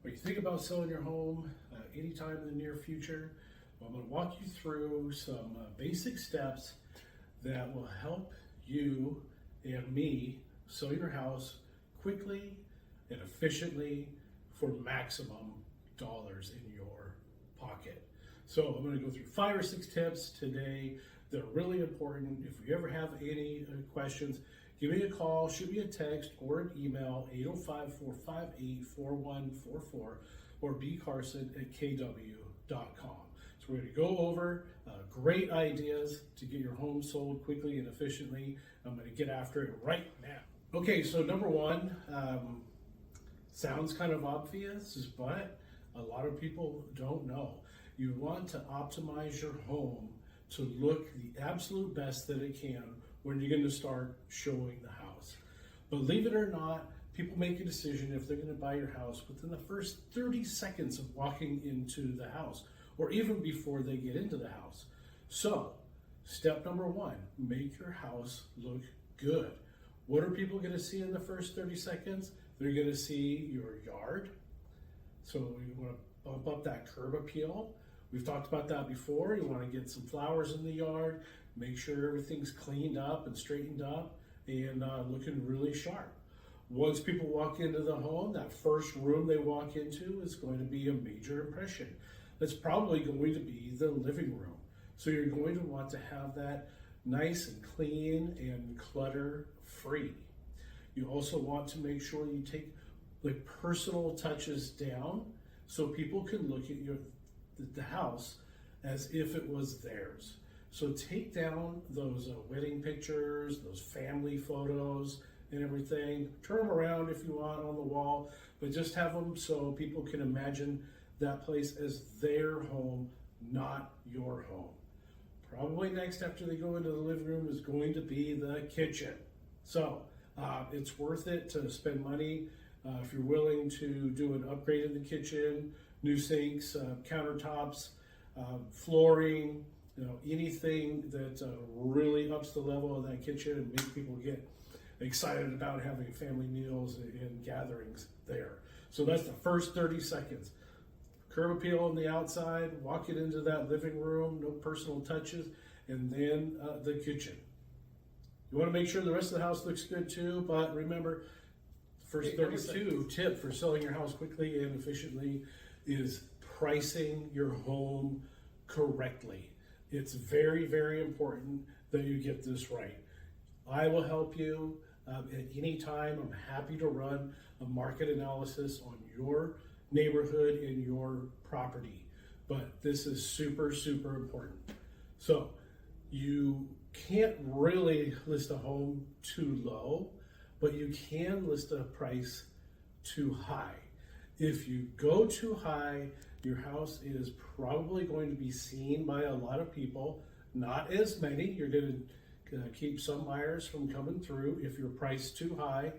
When you think about selling your home anytime in the near future, I'm going to walk you through some basic steps that will help you and me sell your house quickly and efficiently for maximum dollars in your pocket. So I'm going to go through 5 or 6 tips today that are really important. If you ever have any questions, give me a call, shoot me a text or an email, 805-458-4144 or bcarson@kw.com. So we're going to go over great ideas to get your home sold quickly and efficiently. I'm going to get after it right now. Okay, so number one, sounds kind of obvious, but a lot of people don't know. You want to optimize your home to look the absolute best that it can when you're going to start showing the house. Believe it or not, people make a decision if they're going to buy your house within the first 30 seconds of walking into the house, or even before they get into the house. So, step number one, make your house look good. What are people going to see in the first 30 seconds? They're going to see your yard. So you want to bump up that curb appeal. We've talked about that before. You want to get some flowers in the yard, make sure everything's cleaned up and straightened up and looking really sharp. Once people walk into the home, that first room they walk into is going to be a major impression. That's probably going to be the living room. So you're going to want to have that nice and clean and clutter-free. You also want to make sure you take like personal touches down so people can look at the house as if it was theirs. So take down those wedding pictures, those family photos and everything. Turn them around if you want on the wall, but just have them so people can imagine that place as their home, not your home. Probably next after they go into the living room is going to be the kitchen. So it's worth it to spend money if you're willing to do an upgrade in the kitchen, new sinks, countertops, flooring, anything that really ups the level of that kitchen and makes people get excited about having family meals and gatherings there. So that's the first 30 seconds. Curb appeal on the outside, walk it into that living room, no personal touches, and then the kitchen. You want to make sure the rest of the house looks good too, but remember, first 32 tip for selling your house quickly and efficiently is pricing your home correctly. It's very, very important that you get this right. I will help you at any time. I'm happy to run a market analysis on your neighborhood and your property, but this is super, super important. So you can't really list a home too low, but you can list a price too high. If you go too high, your house is probably going to be seen by a lot of people, not as many. You're going to keep some buyers from coming through if you're priced too high,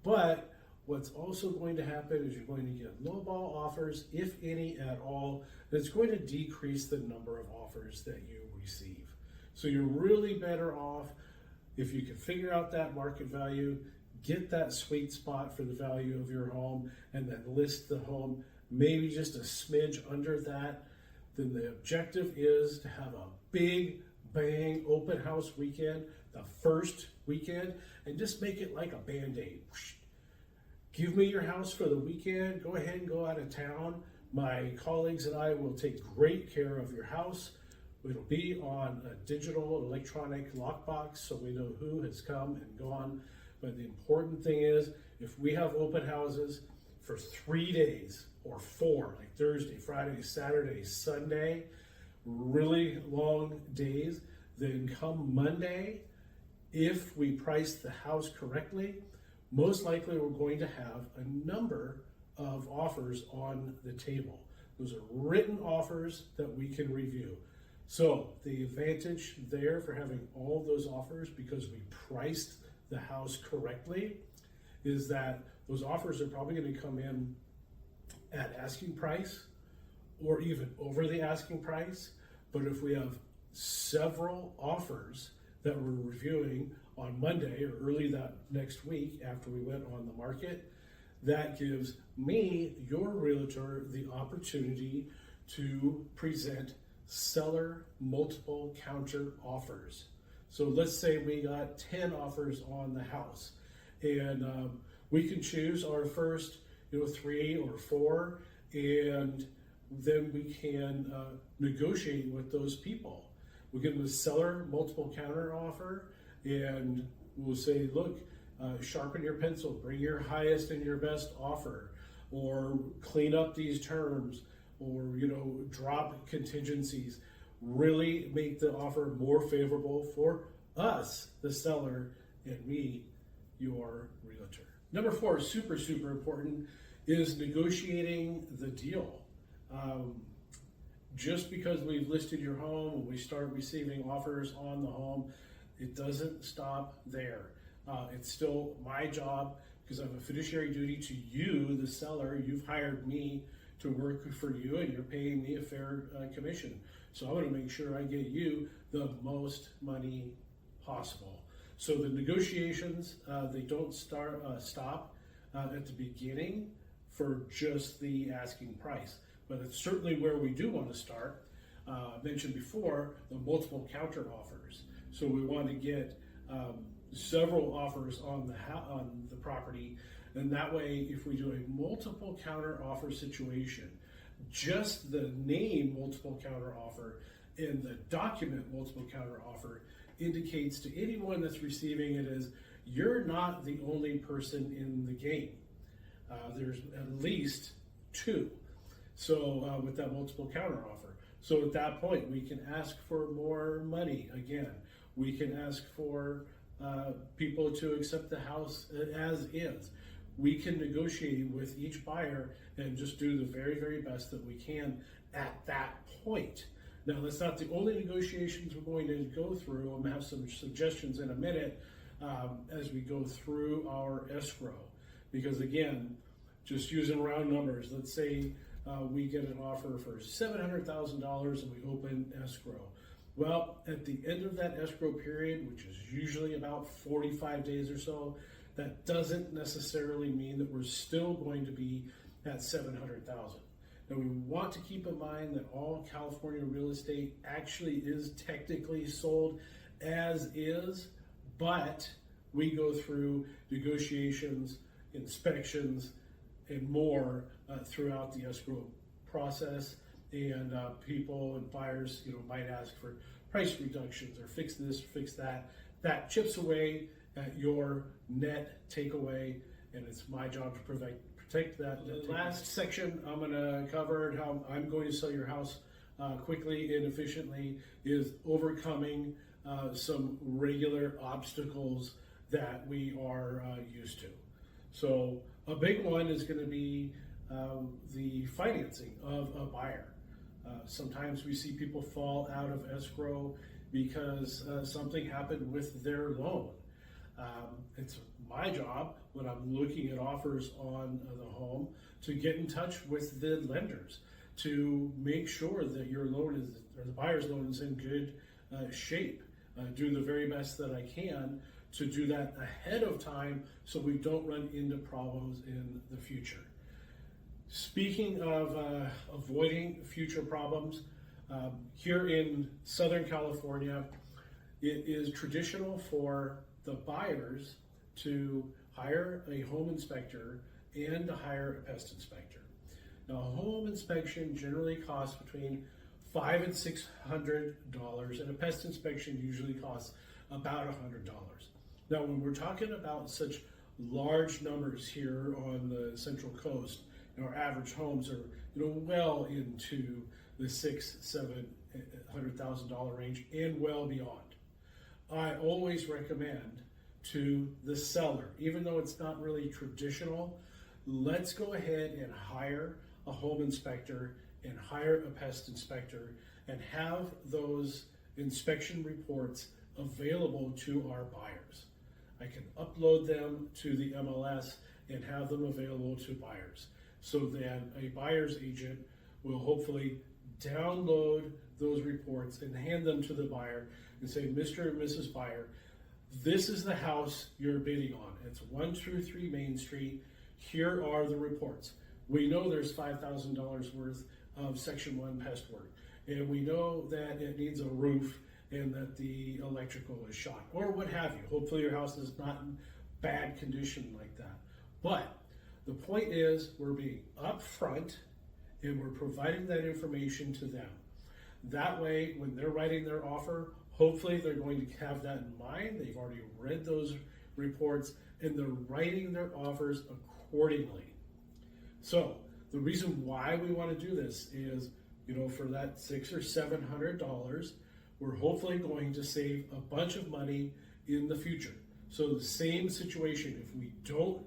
but what's also going to happen is you're going to get lowball offers, if any at all. That's going to decrease the number of offers that you receive. So you're really better off if you can figure out that market value, get that sweet spot for the value of your home, and then list the home maybe just a smidge under that. Then the objective is to have a big bang open house weekend, the first weekend, and just make it like a Band-Aid. Give me your house for the weekend. Go ahead and go out of town. My colleagues and I will take great care of your house. It'll be on a digital electronic lockbox so we know who has come and gone. But the important thing is, if we have open houses for 3 days or 4, like Thursday, Friday, Saturday, Sunday, really long days, then come Monday, if we price the house correctly, most likely we're going to have a number of offers on the table. Those are written offers that we can review. So the advantage there for having all those offers, because we priced the house correctly, is that those offers are probably going to come in at asking price or even over the asking price. But if we have several offers that we're reviewing on Monday or early that next week after we went on the market, that gives me, your realtor, the opportunity to present seller multiple counter offers. So let's say we got 10 offers on the house, and we can choose our first 3 or 4, and then we can negotiate with those people. We'll give them a seller multiple counter offer, and we'll say, look, sharpen your pencil, bring your highest and your best offer, or clean up these terms, or drop contingencies. Really make the offer more favorable for us, the seller, and me, your realtor. Number 4, super important, is negotiating the deal. Just because we've listed your home and we start receiving offers on the home, it doesn't stop there. It's still my job, because I have a fiduciary duty to you, the seller. You've hired me to work for you, and you're paying me a fair commission. So I want to make sure I get you the most money possible. So the negotiations, they don't stop at the beginning for just the asking price. But it's certainly where we do want to start. I mentioned before the multiple counter offers. So we want to get several offers on the property, and that way, if we do a multiple counter offer situation, just the name multiple counter offer and the document multiple counter offer indicates to anyone that's receiving it is you're not the only person in the game. There's at least 2. So with that multiple counter offer. So at that point, we can ask for more money again. We can ask for people to accept the house as is. We can negotiate with each buyer and just do the very best that we can at that point. Now, that's not the only negotiations we're going to go through. I'm going to have some suggestions in a minute as we go through our escrow. Because again, just using round numbers, let's say we get an offer for $700,000 and we open escrow. Well, at the end of that escrow period, which is usually about 45 days or so, that doesn't necessarily mean that we're still going to be at $700,000. Now, we want to keep in mind that all California real estate actually is technically sold as is, but we go through negotiations, inspections, and more throughout the escrow process. And people and buyers, might ask for price reductions or fix this, fix that. That chips away at your net takeaway, and it's my job to protect that. The last section I'm going to cover, and how I'm going to sell your house quickly and efficiently, is overcoming some regular obstacles that we are used to. So a big one is going to be the financing of a buyer. Sometimes we see people fall out of escrow because something happened with their loan. It's my job, when I'm looking at offers on the home, to get in touch with the lenders to make sure that your loan is, or the buyer's loan is in good shape. Do the very best that I can to do that ahead of time so we don't run into problems in the future. Speaking of avoiding future problems, here in Southern California, it is traditional for the buyers to hire a home inspector and to hire a pest inspector. Now, a home inspection generally costs between $500 and $600, and a pest inspection usually costs about $100. Now, when we're talking about such large numbers here on the Central Coast, our average homes are well into the $600,000-$700,000 range and well beyond. I always recommend to the seller, even though it's not really traditional, let's go ahead and hire a home inspector and hire a pest inspector and have those inspection reports available to our buyers. I can upload them to the MLS and have them available to buyers. So then a buyer's agent will hopefully download those reports and hand them to the buyer and say, Mr. and Mrs. Buyer, this is the house you're bidding on. It's 123 Main Street. here are the reports. We know there's $5,000 worth of Section 1 pest work, and we know that it needs a roof and that the electrical is shot, or what have you. Hopefully your house is not in bad condition like that. But the point is, we're being upfront and we're providing that information to them. That way, when they're writing their offer, hopefully they're going to have that in mind. They've already read those reports and they're writing their offers accordingly. So the reason why we want to do this is, for that $600 or $700, we're hopefully going to save a bunch of money in the future. So the same situation, if we don't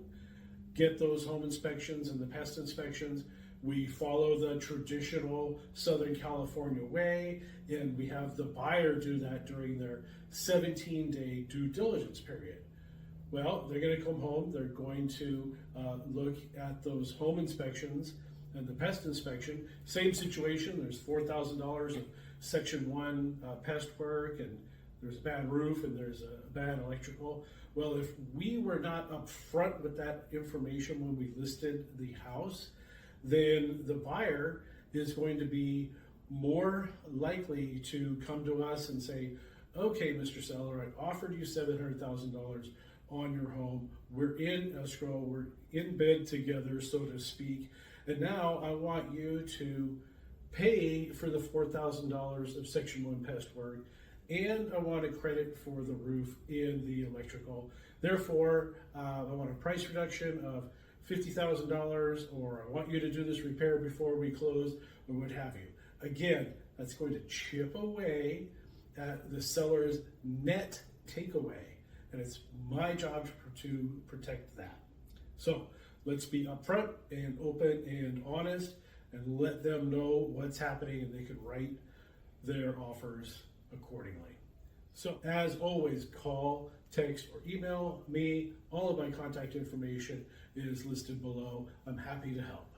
get those home inspections and the pest inspections, we follow the traditional Southern California way, and we have the buyer do that during their 17-day due diligence period. Well, they're going to come home, they're going to look at those home inspections and the pest inspection. Same situation, there's $4,000 of Section 1 pest work, and there's a bad roof, and there's a bad electrical. Well, if we were not upfront with that information when we listed the house, then the buyer is going to be more likely to come to us and say, okay, Mr. Seller, I offered you $700,000 on your home. We're in escrow, we're in bed together, so to speak, and now I want you to pay for the $4,000 of Section 1 pest work, and I want a credit for the roof and the electrical. Therefore, I want a price reduction of $50,000, or I want you to do this repair before we close, or what have you. Again, that's going to chip away at the seller's net takeaway, and it's my job to protect that. So let's be upfront and open and honest, and let them know what's happening, and they can write their offers accordingly. So as always, call, text, or email me. All of my contact information is listed below. I'm happy to help.